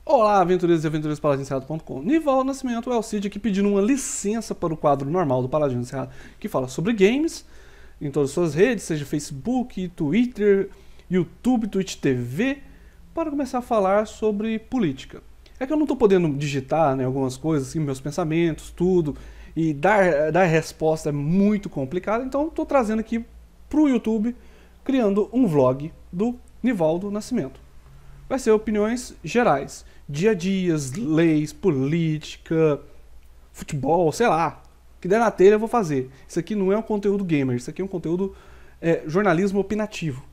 Olá, aventureiros e aventureiras paladinencerrado.com. Nivaldo Nascimento é o Cid aqui pedindo uma licença para o quadro normal do Paladino Encerrado, que fala sobre games em todas as suas redes, seja Facebook, Twitter, YouTube, Twitch TV, para começar a falar sobre política. É que eu não estou podendo digitar, né, algumas coisas, assim, meus pensamentos, tudo, e dar resposta é muito complicado, então estou trazendo aqui para o YouTube, criando um vlog do Nivaldo Nascimento. Vai ser opiniões gerais, dia a dia, leis, política, futebol, sei lá. O que der na telha eu vou fazer. Isso aqui não é um conteúdo gamer, isso aqui é um conteúdo jornalismo opinativo.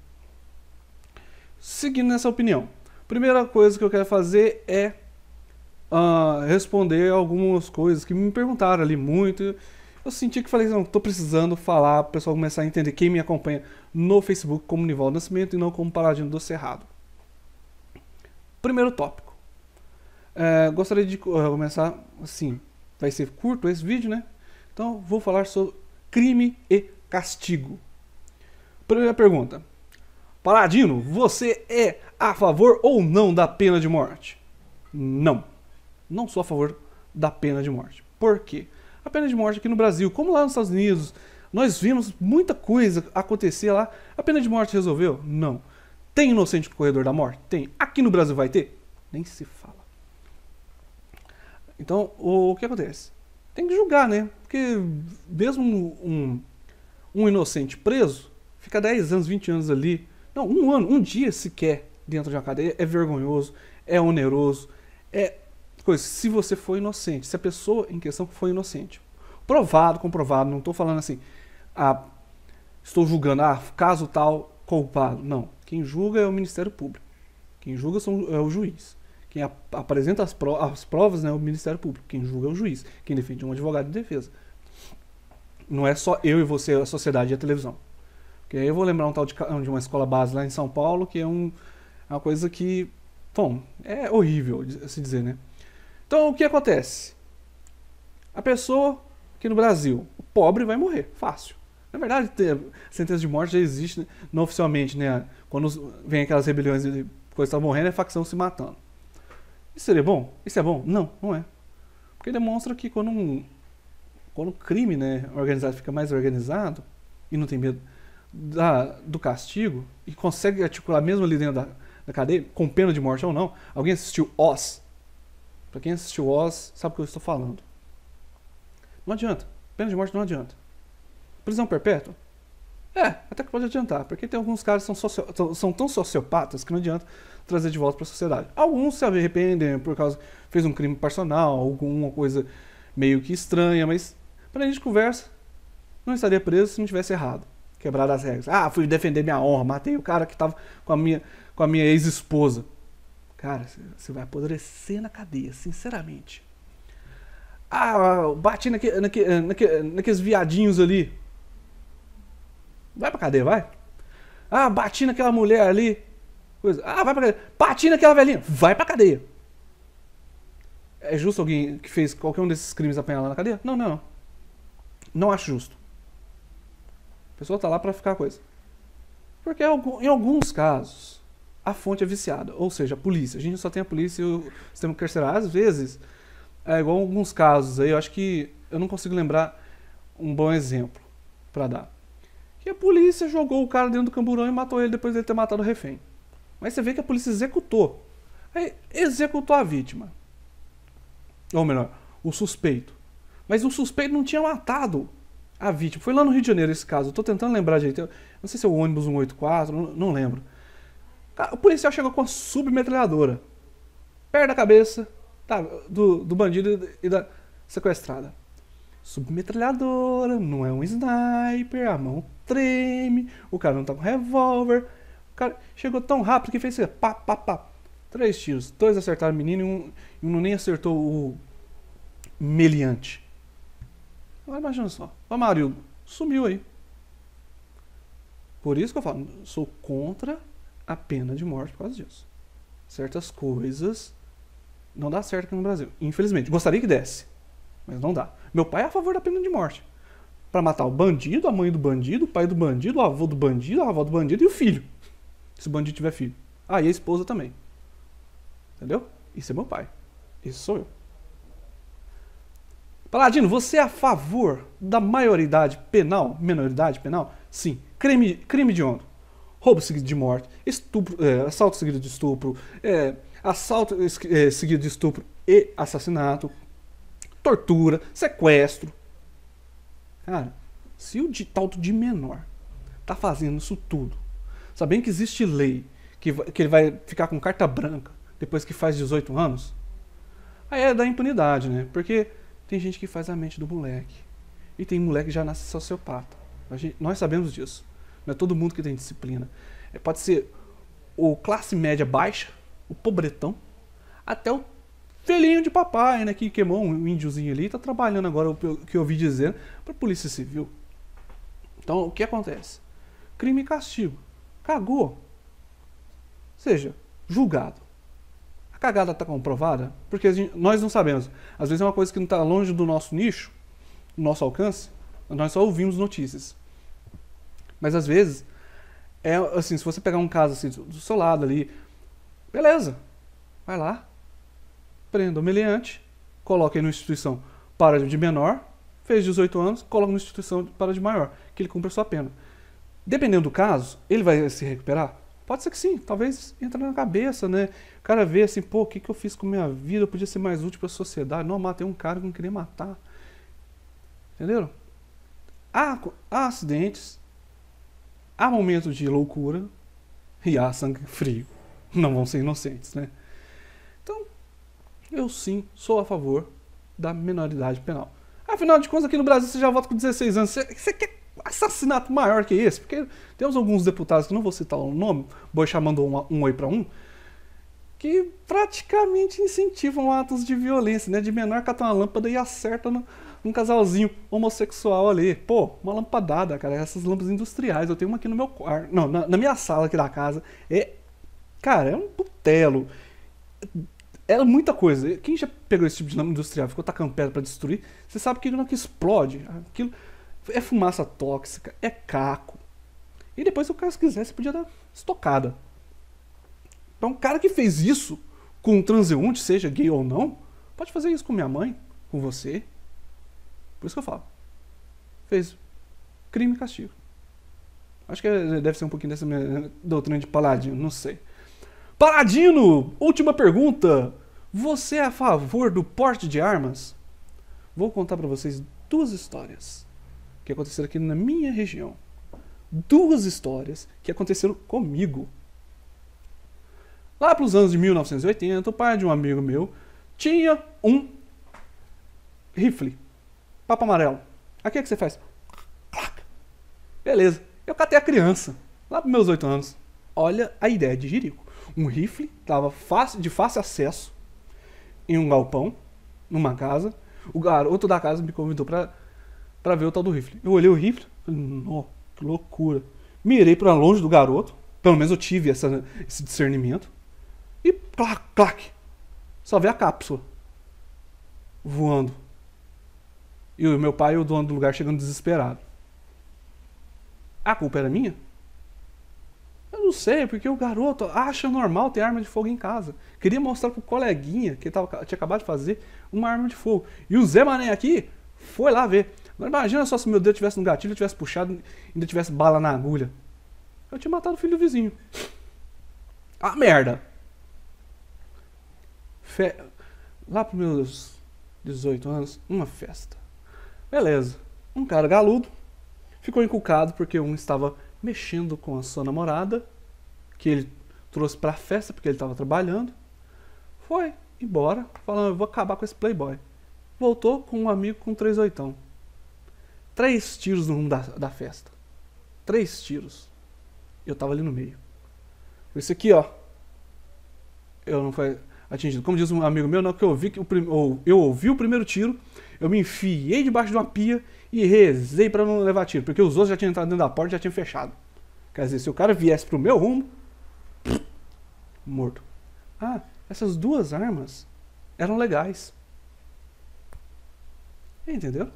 Seguindo nessa opinião, primeira coisa que eu quero fazer é responder algumas coisas que me perguntaram ali muito. Eu senti que falei, não, tô precisando falar para o pessoal começar a entender quem me acompanha no Facebook como Nivaldo Nascimento e não como Paladino do Cerrado. Primeiro tópico. Gostaria de começar assim, vai ser curto esse vídeo, né? Então vou falar sobre crime e castigo. Primeira pergunta. Paladino, você é a favor ou não da pena de morte? Não. Não sou a favor da pena de morte. Por quê? A pena de morte aqui no Brasil, como lá nos Estados Unidos, nós vimos muita coisa acontecer lá. A pena de morte resolveu? Não. Tem inocente no corredor da morte? Tem. Aqui no Brasil vai ter? Nem se fala. Então, o que acontece? Tem que julgar, né? Porque mesmo um inocente preso, fica 10 anos, 20 anos ali. Não, um ano, um dia sequer dentro de uma cadeia é vergonhoso, é oneroso, é coisa. Se você for inocente, se a pessoa em questão foi inocente. Provado, comprovado, não estou falando assim, estou julgando, caso tal, culpado. Não. Quem julga é o Ministério Público. Quem julga é o juiz. Quem apresenta as provas, né, é o Ministério Público. Quem julga é o juiz. Quem defende é um advogado de defesa. Não é só eu e você, a sociedade e a televisão. Porque aí eu vou lembrar um tal de uma escola base lá em São Paulo, que é uma coisa que, bom, é horrível se dizer, né? Então o que acontece? A pessoa aqui no Brasil, o pobre vai morrer, fácil. Na verdade, a sentença de morte já existe, né, não oficialmente, né? Quando vem aquelas rebeliões e coisas estão morrendo, é facção se matando. Isso seria bom? Isso é bom? Não, não é. Porque demonstra que quando o crime, né, organizado fica mais organizado e não tem medo do castigo e consegue articular mesmo ali dentro da cadeia, com pena de morte ou não. Alguém assistiu Oz? Pra quem assistiu Oz, sabe o que eu estou falando. Não adianta. Pena de morte não adianta. Prisão perpétua? Até que pode adiantar, porque tem alguns caras que são tão sociopatas que não adianta trazer de volta para a sociedade. Alguns se arrependem por causa que fez um crime passional, alguma coisa meio que estranha, mas para a gente conversa, não estaria preso se não tivesse errado, quebrado as regras. Fui defender minha honra, matei o cara que estava com a minha ex-esposa. Cara, você vai apodrecer na cadeia, sinceramente. Bati naqueles viadinhos ali. Vai pra cadeia, vai. Bati naquela mulher ali. Vai pra cadeia. Bati naquela velhinha. Vai pra cadeia. É justo alguém que fez qualquer um desses crimes apanhar lá na cadeia? Não, não. Não acho justo. A pessoa tá lá pra ficar coisa. Porque em alguns casos, a fonte é viciada. Ou seja, a polícia. A gente só tem a polícia e o sistema carcerário. Às vezes, é igual em alguns casos aí. Eu acho que eu não consigo lembrar um bom exemplo pra dar. Que a polícia jogou o cara dentro do camburão e matou ele depois de ele ter matado o refém. Mas você vê que a polícia executou. Aí, executou a vítima. Ou melhor, o suspeito. Mas o suspeito não tinha matado a vítima. Foi lá no Rio de Janeiro esse caso. Eu tô tentando lembrar direito. Não sei se é o ônibus 184, não lembro. O policial chegou com uma submetralhadora perto da cabeça do bandido e da sequestrada. Submetralhadora, não é um sniper, a mão treme, o cara não tá com revólver. O cara chegou tão rápido que fez assim, pá. 3 tiros, 2 acertaram o menino e um nem acertou o meliante. Agora imagina só, o Amarildo sumiu aí. Por isso que eu falo, sou contra a pena de morte por causa disso. Certas coisas não dá certo aqui no Brasil, infelizmente. Gostaria que desse, mas não dá. Meu pai é a favor da pena de morte. Pra matar o bandido, a mãe do bandido, o pai do bandido, o avô do bandido, a avó do bandido e o filho. Se o bandido tiver filho. E a esposa também. Entendeu? Isso é meu pai. Isso sou eu. Paladino, você é a favor da maioridade penal? Menoridade penal? Sim. Crime de honra. Roubo seguido de morte. Estupro, assalto seguido de estupro. Assalto seguido de estupro e assassinato. Tortura. Sequestro. Cara, se o tal de menor tá fazendo isso tudo, sabendo que existe lei, que ele vai ficar com carta branca depois que faz 18 anos, aí é da impunidade, né? Porque tem gente que faz a mente do moleque. E tem moleque que já nasce sociopata. Nós sabemos disso. Não é todo mundo que tem disciplina. Pode ser o classe média baixa, o pobretão, até o filhinho de papai, né? Que queimou um índiozinho ali e tá trabalhando agora, o que eu ouvi dizer, pra Polícia Civil. Então, o que acontece? Crime e castigo. Cagou. Seja julgado. A cagada está comprovada? Porque nós não sabemos. Às vezes é uma coisa que não está longe do nosso nicho, do nosso alcance. Nós só ouvimos notícias. Mas às vezes, é assim, se você pegar um caso assim, do seu lado ali, beleza. Vai lá. Prenda o meliante. Coloca ele numa instituição para de menor. Fez 18 anos, coloca numa instituição para de maior. Que ele cumpra a sua pena. Dependendo do caso, ele vai se recuperar? Pode ser que sim, talvez entre na cabeça, né? O cara vê assim, pô, o que eu fiz com a minha vida? Eu podia ser mais útil para a sociedade. Não, matei um cara que não queria matar. Entenderam? Há acidentes, há momentos de loucura e há sangue frio. Não vão ser inocentes, né? Então, eu sim sou a favor da menoridade penal. Afinal de contas, aqui no Brasil você já vota com 16 anos. Você quer assassinato maior que esse? Porque temos alguns deputados, que não vou citar o nome, Boi chamando um oi pra um, que praticamente incentivam atos de violência, né? De menor cata uma lâmpada e acerta num casalzinho homossexual ali. Pô, uma lampadada, cara. Essas lâmpadas industriais. Eu tenho uma aqui no meu quarto. Não, na minha sala aqui da casa. Cara, é um butelo. É muita coisa. Quem já pegou esse tipo de lâmpada industrial, ficou tacando pedra pra destruir, você sabe que aquilo que explode. Aquilo é fumaça tóxica, é caco. E depois, se o cara quiser, você podia dar estocada. Então, um cara que fez isso com um transeunte, seja gay ou não, pode fazer isso com minha mãe, com você. Por isso que eu falo. Fez crime e castigo. Acho que deve ser um pouquinho dessa minha doutrina de Paladino, não sei. Paladino, última pergunta. Você é a favor do porte de armas? Vou contar pra vocês 2 histórias que aconteceram aqui na minha região. 2 histórias que aconteceram comigo. Lá para os anos de 1980, o pai de um amigo meu tinha um rifle, papo amarelo. Aqui é que você faz? Beleza. Eu catei a criança, lá para meus 8 anos. Olha a ideia de jirico. Um rifle, estava de fácil acesso, em um galpão, numa casa. O garoto da casa me convidou pra ver o tal do rifle. Eu olhei o rifle, falei, nossa, que loucura. Mirei pra longe do garoto, pelo menos eu tive esse discernimento. E clac, clac, só vi a cápsula voando. E o meu pai e o dono do lugar chegando desesperado. A culpa era minha? Eu não sei, porque o garoto acha normal ter arma de fogo em casa. Queria mostrar pro coleguinha, que tinha acabado de fazer, uma arma de fogo. E o Zé Mané aqui foi lá ver. Agora imagina só se meu dedo tivesse no gatilho, eu tivesse puxado e ainda tivesse bala na agulha. Eu tinha matado o filho do vizinho. Ah, merda! Lá pros meus 18 anos, uma festa. Beleza. Um cara galudo ficou encucado porque um estava mexendo com a sua namorada, que ele trouxe pra festa porque ele estava trabalhando. Foi embora, falando, eu vou acabar com esse playboy. Voltou com um amigo com 3 oitão. 3 tiros no rumo da festa. 3 tiros. Eu tava ali no meio. Esse aqui, ó. Eu não fui atingido. Como diz um amigo meu, não, que eu ouvi o primeiro tiro, eu me enfiei debaixo de uma pia e rezei pra não levar tiro, porque os outros já tinham entrado dentro da porta e já tinham fechado. Quer dizer, se o cara viesse pro meu rumo, morto. Ah, essas 2 armas eram legais. Entendeu?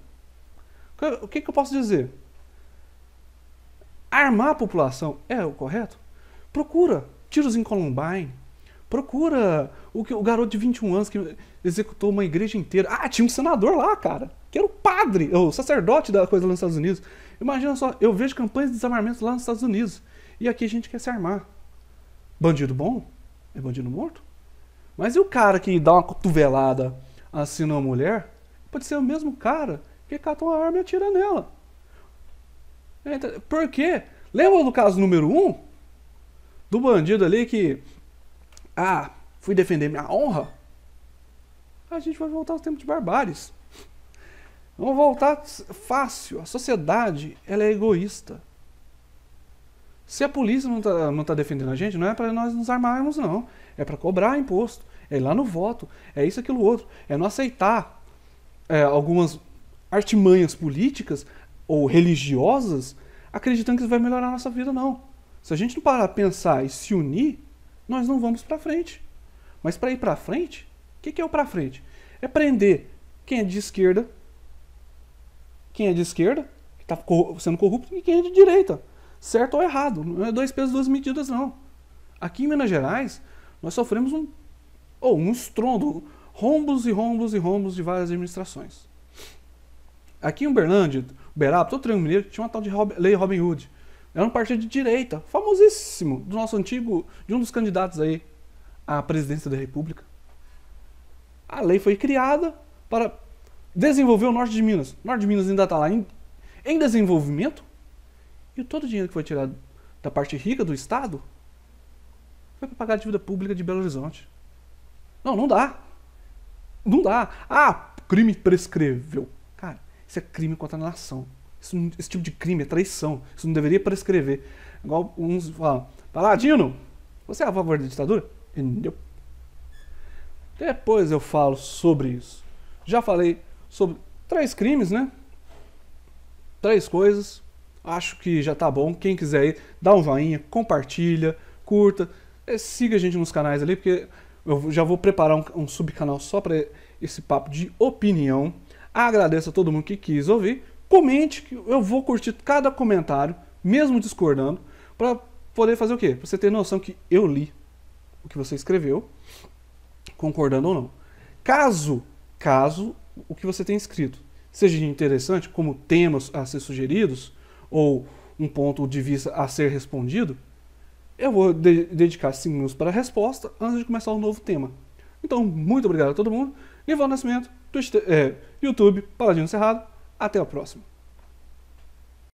O que eu posso dizer? Armar a população é o correto? Procura tiros em Columbine. Procura o garoto de 21 anos que executou uma igreja inteira. Ah, tinha um senador lá, cara, que era o padre, o sacerdote da coisa lá nos Estados Unidos. Imagina só, eu vejo campanhas de desarmamento lá nos Estados Unidos. E aqui a gente quer se armar. Bandido bom é bandido morto. Mas e o cara que dá uma cotovelada assim numa mulher? Pode ser o mesmo cara que cata uma arma e atira nela. Por quê? Lembra do caso número 1? Do bandido ali que... Ah, fui defender minha honra? A gente vai voltar aos tempos de barbáries. Vamos voltar fácil. A sociedade, ela é egoísta. Se a polícia não tá defendendo a gente, não é para nós nos armarmos, não. É para cobrar imposto. É ir lá no voto. É isso, aquilo, outro. É não aceitar algumas artimanhas políticas ou religiosas acreditando que isso vai melhorar a nossa vida, não. Se a gente não parar a pensar e se unir, nós não vamos para frente. Mas para ir para frente, o que é o para frente? É prender quem é de esquerda, que está sendo corrupto, e quem é de direita. Certo ou errado. Não é 2 pesos, 2 medidas, não. Aqui em Minas Gerais, nós sofremos um estrondo, rombos e rombos e rombos de várias administrações. Aqui em Uberlândia, Uberaba, todo Triângulo Mineiro, tinha uma tal de Lei Robin Hood. Era um partido de direita, famosíssimo, do nosso antigo, de um dos candidatos aí à presidência da República. A lei foi criada para desenvolver o norte de Minas. O norte de Minas ainda está lá em desenvolvimento. E todo o dinheiro que foi tirado da parte rica do Estado foi para pagar a dívida pública de Belo Horizonte. Não dá. Não dá. Ah, crime prescreveu. Cara, isso é crime contra a nação. Esse tipo de crime é traição. Isso não deveria prescrever. Igual uns falam, Paladino, você é a favor da ditadura? Não. Depois eu falo sobre isso. Já falei sobre 3 crimes, né? 3 coisas. Acho que já tá bom. Quem quiser ir, dá um joinha, compartilha, curta. Siga a gente nos canais ali, porque eu já vou preparar um subcanal só para esse papo de opinião. Agradeço a todo mundo que quis ouvir. Comente, que eu vou curtir cada comentário, mesmo discordando, para poder fazer o quê? Pra você ter noção que eu li o que você escreveu, concordando ou não. Caso o que você tem escrito seja interessante, como temas a ser sugeridos, ou um ponto de vista a ser respondido, eu vou dedicar 5 minutos para a resposta antes de começar um novo tema. Então, muito obrigado a todo mundo. Nivaldo Nascimento, YouTube, Paladino Cerrado. Até a próxima.